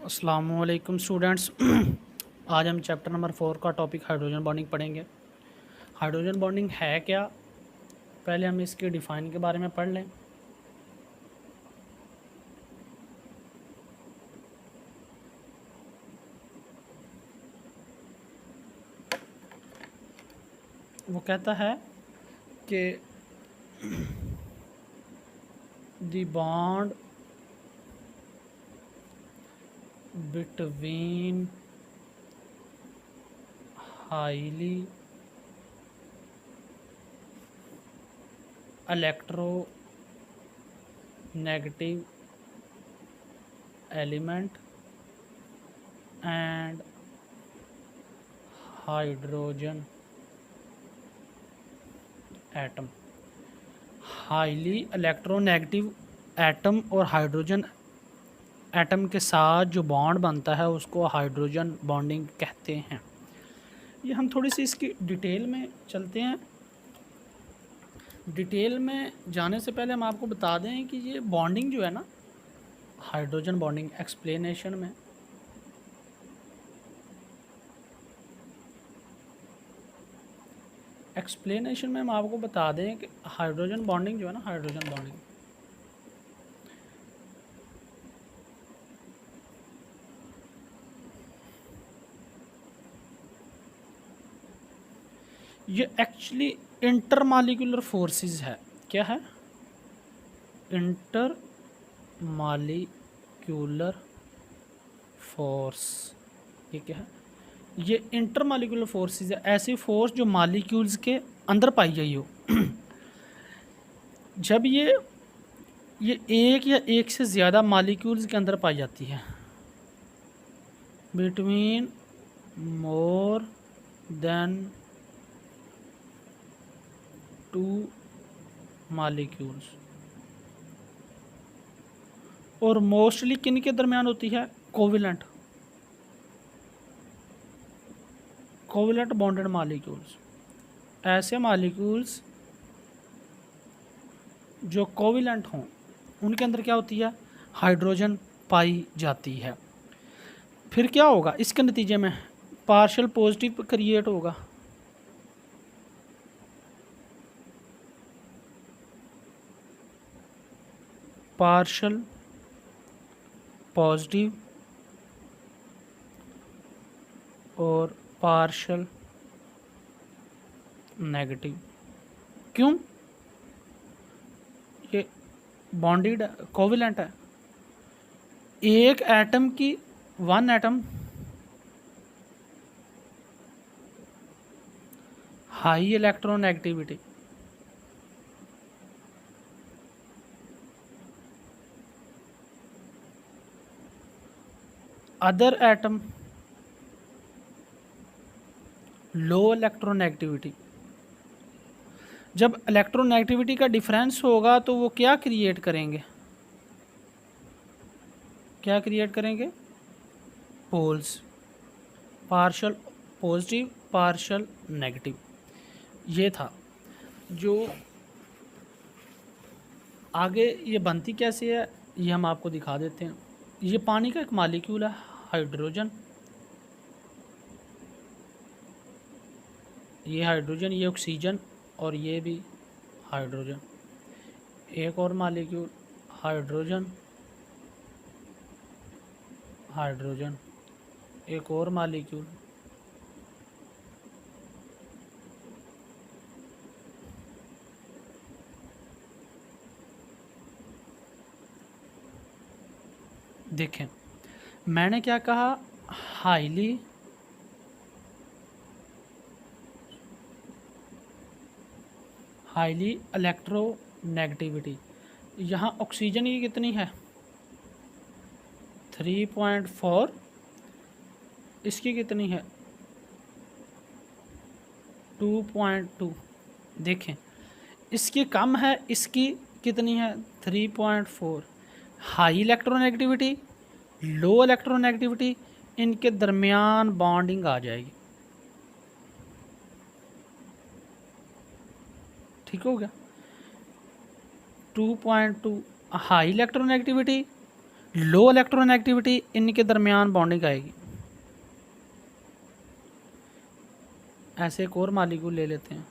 अस्सलामुअलैकुम स्टूडेंट्स। आज हम चैप्टर नंबर 4 का टॉपिक हाइड्रोजन बॉन्डिंग पढ़ेंगे। हाइड्रोजन बॉन्डिंग है क्या, पहले हम इसके डिफ़ाइन के बारे में पढ़ लें। वो कहता है कि the bond between highly electronegative element and hydrogen atom। Highly electronegative atom और हाइड्रोजन एटम के साथ जो बॉन्ड बनता है उसको हाइड्रोजन बॉन्डिंग कहते हैं। ये हम थोड़ी सी इसकी डिटेल में चलते हैं। डिटेल में जाने से पहले हम आपको बता दें कि ये बॉन्डिंग जो है ना, हाइड्रोजन बॉन्डिंग एक्सप्लेनेशन में हम आपको बता दें कि हाइड्रोजन बॉन्डिंग जो है ना, हाइड्रोजन बॉन्डिंग ये एक्चुअली इंटरमालिक्यूलर फोर्सेस है। क्या है? Inter molecular force. ये क्या है? ये इंटरमालिक्यूलर फोर्सेस है, ऐसी फोर्स जो मालिक्यूल्स के अंदर पाई गई हो। जब ये एक या एक से ज़्यादा मालिक्यूल्स के अंदर पाई जाती है, बिटवीन मोर देन 2 मालिक्यूल्स, और मोस्टली किन के दरमियान होती है? Covalent bonded molecules. ऐसे मालिक्यूल्स जो कोविलेंट हों उनके अंदर क्या होती है? हाइड्रोजन पाई जाती है। फिर क्या होगा इसके नतीजे में? पार्शियल पॉजिटिव क्रिएट होगा। पार्शियल पॉजिटिव और पार्शियल नेगेटिव। क्यों? ये बॉन्डेड कोविलेंट है। एक एटम की one atom high electronegativity, other atom low electronegativity. जब इलेक्ट्रोनेगेटिविटी का डिफरेंस होगा तो वो क्या क्रिएट करेंगे? Poles, partial positive partial negative. ये था। जो आगे ये बनती कैसे है ये हम आपको दिखा देते हैं। ये पानी का एक मॉलिक्यूल है, हाइड्रोजन। ये हाइड्रोजन, ये ऑक्सीजन, और ये भी हाइड्रोजन। एक और मॉलिक्यूल हाइड्रोजन, एक और मॉलिक्यूल देखें, मैंने क्या कहा? Highly electronegativity. यहाँ ऑक्सीजन की कितनी है? 3.4। इसकी कितनी है? 2.2। देखें, इसकी कम है, इसकी कितनी है? 3.4। हाई इलेक्ट्रोनेगेटिविटी, लो इलेक्ट्रोनेगेटिविटी, इनके दरमियान बॉन्डिंग आ जाएगी। ठीक हो गया? 2.2 हाई इलेक्ट्रोनेगेटिविटी, लो इलेक्ट्रोनेगेटिविटी इनके दरमियान बॉन्डिंग आएगी। ऐसे एक और मालिक्यूल ले लेते हैं,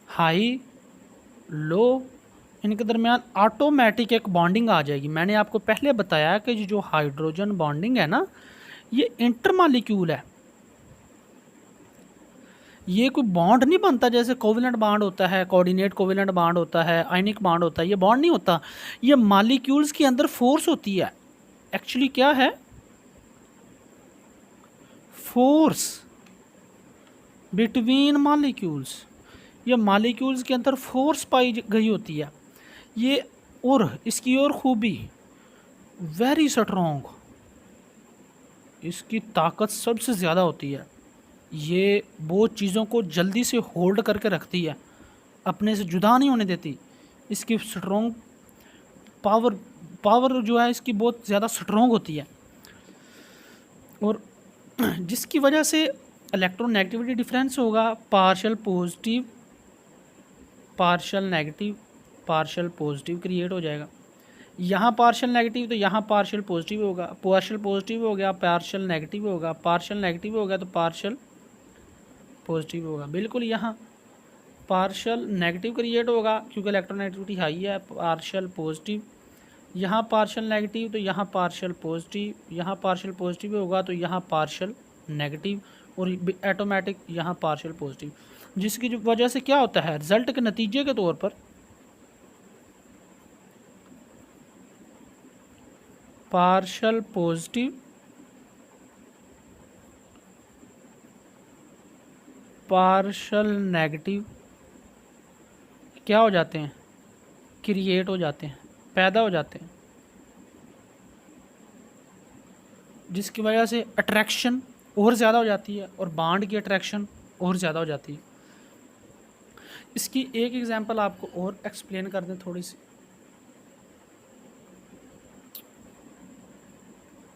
हाई लो, इनके दरमियान ऑटोमेटिक एक बॉन्डिंग आ जाएगी। मैंने आपको पहले बताया कि जो हाइड्रोजन बॉन्डिंग है ना, ये इंटर मालिक्यूल है, ये कोई बॉन्ड नहीं बनता जैसे कोवेलेंट बॉन्ड होता है, कोऑर्डिनेट कोवेलेंट बॉन्ड होता है, आयनिक बॉन्ड होता है, ये बॉन्ड नहीं होता। ये मालिक्यूल्स के अंदर फोर्स होती है। एक्चुअली क्या है, फोर्स बिटवीन मालिक्यूल्स, ये मालिक्यूल्स के अंदर फोर्स पाई गई होती है ये। और इसकी और खूबी, वेरी स्ट्रॉन्ग, इसकी ताकत सबसे ज़्यादा होती है। ये बहुत चीज़ों को जल्दी से होल्ड करके रखती है, अपने से जुदा नहीं होने देती। इसकी स्ट्रॉन्ग पावर जो है इसकी बहुत ज़्यादा स्ट्रॉन्ग होती है, और जिसकी वजह से इलेक्ट्रोनेगेटिविटी डिफरेंस होगा, partial positive partial negative partial positive create हो जाएगा। यहाँ पार्शियल नेगेटिव तो यहाँ पार्शियल पॉजिटिव होगा, पार्शियल पॉजिटिव हो गया पार्शियल नेगेटिव होगा, पार्शियल नेगेटिव हो गया तो पार्शियल पॉजिटिव होगा। बिल्कुल यहाँ पार्शियल नेगेटिव क्रिएट होगा क्योंकि इलेक्ट्रोनेगेटिविटी हाई है, पार्शियल पॉजिटिव, यहाँ पार्शियल नेगेटिव तो यहाँ पार्शियल पॉजिटिव, यहाँ पार्शियल पॉजिटिव होगा तो यहाँ पार्शियल नेगेटिव, और ऑटोमेटिक यहाँ पार्शियल पॉजिटिव। जिसकी वजह से क्या होता है, रिजल्ट के नतीजे के तौर पर पार्शियल पॉजिटिव पार्शियल नेगेटिव क्या हो जाते हैं, क्रिएट हो जाते हैं, पैदा हो जाते हैं, जिसकी वजह से अट्रैक्शन और ज़्यादा हो जाती है और बॉन्ड की अट्रैक्शन और ज़्यादा हो जाती है। इसकी एक एग्जांपल आपको और एक्सप्लेन कर दें थोड़ी सी।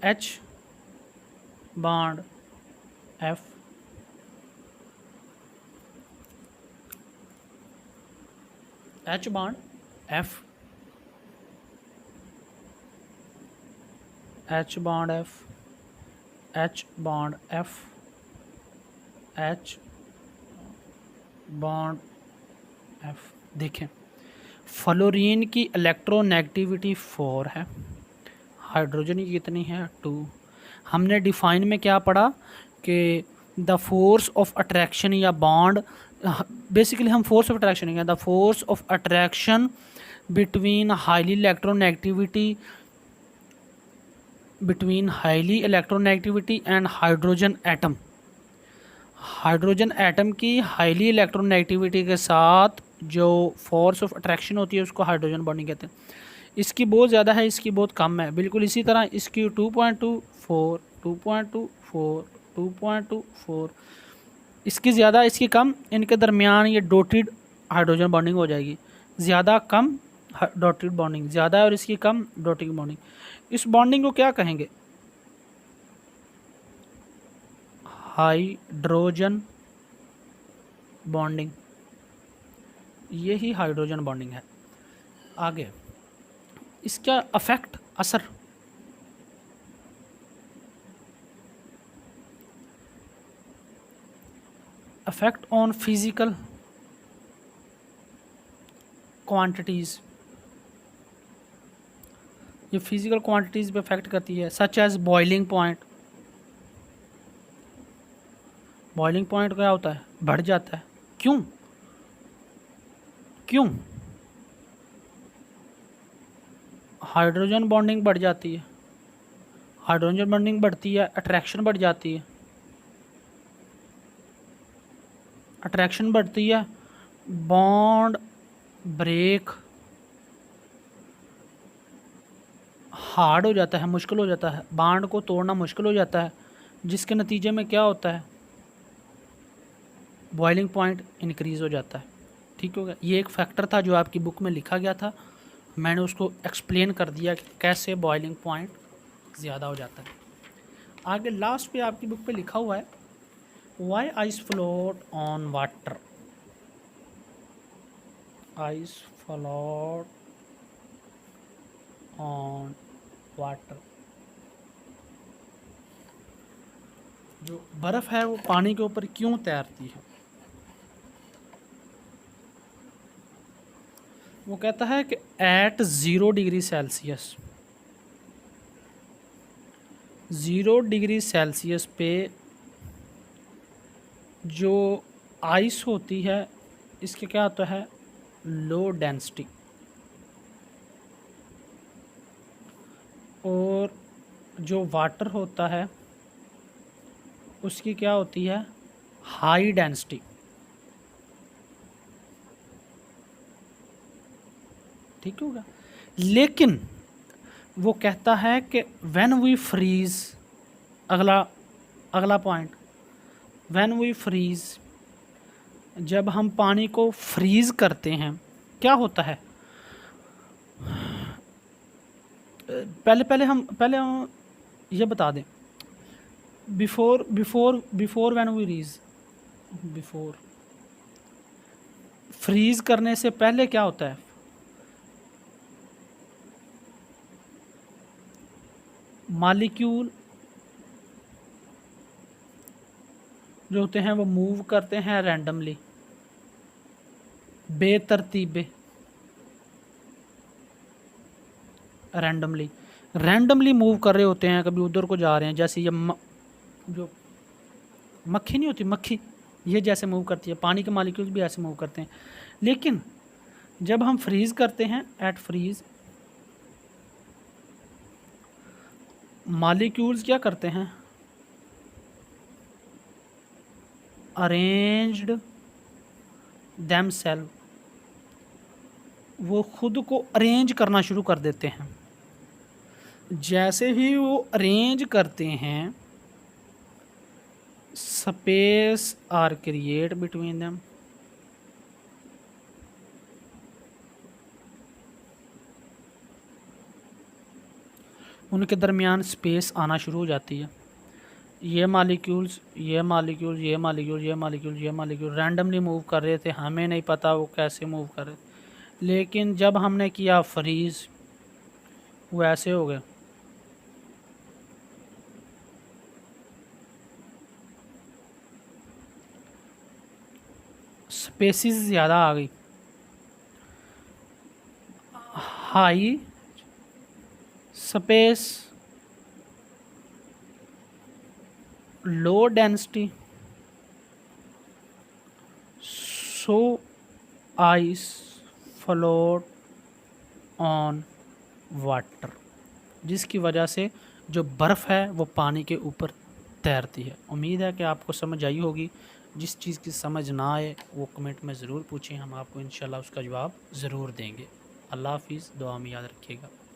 H bond F, H bond F, H bond F, H bond F, H bond F। देखें, फ्लोरीन की इलेक्ट्रोनेगेटिविटी 4 है, हाइड्रोजन की कितनी है 2। हमने डिफाइन में क्या पढ़ा कि द फोर्स ऑफ अट्रैक्शन या बॉन्ड, बेसिकली हम फोर्स ऑफ अट्रैक्शन है, the force of attraction between highly electronegativity and hydrogen atom. Hydrogen atom की हाईली इलेक्ट्रोनेगेटिविटी के साथ जो फोर्स ऑफ अट्रैक्शन होती है उसको हाइड्रोजन बॉन्डिंग कहते हैं। इसकी बहुत ज़्यादा है, इसकी बहुत कम है। बिल्कुल इसी तरह इसकी 2.24 2.24 2.24, इसकी ज़्यादा इसकी कम, इनके दरमियान ये डॉटेड हाइड्रोजन बॉन्डिंग हो जाएगी। ज़्यादा कम डॉटेड बॉन्डिंग, ज़्यादा और इसकी कम डॉटेड बॉन्डिंग। इस बॉन्डिंग को क्या कहेंगे, हाइड्रोजन बॉन्डिंग, यही हाइड्रोजन बॉन्डिंग है। आगे इसका अफेक्ट, असर, अफेक्ट ऑन फिजिकल क्वांटिटीज़, ये फिजिकल क्वांटिटीज़ पे अफेक्ट करती है, such as boiling point. Boiling point क्या होता है, बढ़ जाता है। क्यों क्यों हाइड्रोजन बॉन्डिंग बढ़ जाती है, हाइड्रोजन बॉन्डिंग बढ़ती है, अट्रैक्शन बढ़ जाती है, अट्रैक्शन बढ़ती है, बॉन्ड ब्रेक हार्ड हो जाता है, मुश्किल हो जाता है, बॉन्ड को तोड़ना मुश्किल हो जाता है, जिसके नतीजे में क्या होता है, बॉइलिंग पॉइंट इंक्रीज़ हो जाता है। ठीक हो गया, ये एक फैक्टर था जो आपकी बुक में लिखा गया था, मैंने उसको एक्सप्लेन कर दिया कि कैसे बॉइलिंग पॉइंट ज़्यादा हो जाता है। आगे लास्ट पे आपकी बुक पे लिखा हुआ है, why ice float on water, ice float on water. जो बर्फ़ है वो पानी के ऊपर क्यों तैरती है? वो कहता है कि at 0 degree Celsius, 0 degree Celsius पे जो आइस होती है इसके क्या होता है, लो डेंसिटी, और जो वाटर होता है उसकी क्या होती है, हाई डेंसिटी। ठीक होगा। लेकिन वो कहता है कि व्हेन वी फ्रीज, अगला अगला पॉइंट, व्हेन वी फ्रीज, जब हम पानी को फ्रीज करते हैं क्या होता है? पहले हम ये बता दें, before before before when we freeze, before freeze करने से पहले क्या होता है? मॉलिक्यूल जो होते हैं वो मूव करते हैं रैंडमली, बेतरतीबे, रैंडमली मूव कर रहे होते हैं, कभी उधर को जा रहे हैं। जैसे ये जो मक्खी नहीं होती, मक्खी ये जैसे मूव करती है, पानी के मॉलिक्यूल्स भी ऐसे मूव करते हैं। लेकिन जब हम फ्रीज करते हैं, एट फ्रीज, मॉलिक्यूल्स क्या करते हैं, अरेंज्ड देमसेल्फ, वो खुद को अरेंज करना शुरू कर देते हैं। जैसे ही वो अरेंज करते हैं, space are create between them, उनके दरमियान स्पेस आना शुरू हो जाती है। ये मॉलिक्यूल्स रैंडमली मूव कर रहे थे, हमें नहीं पता वो कैसे मूव कर रहे थे। लेकिन जब हमने किया फ्रीज, वो ऐसे हो गए। स्पेसिस ज़्यादा आ गई, high space, low density, so ice float on water, जिसकी वजह से जो बर्फ़ है वो पानी के ऊपर तैरती है। उम्मीद है कि आपको समझ आई होगी। जिस चीज़ की समझ ना आए वो कमेंट में ज़रूर पूछें, हम आपको इंशाल्लाह उसका जवाब ज़रूर देंगे। अल्लाह हाफिज़, दुआ में याद रखिएगा।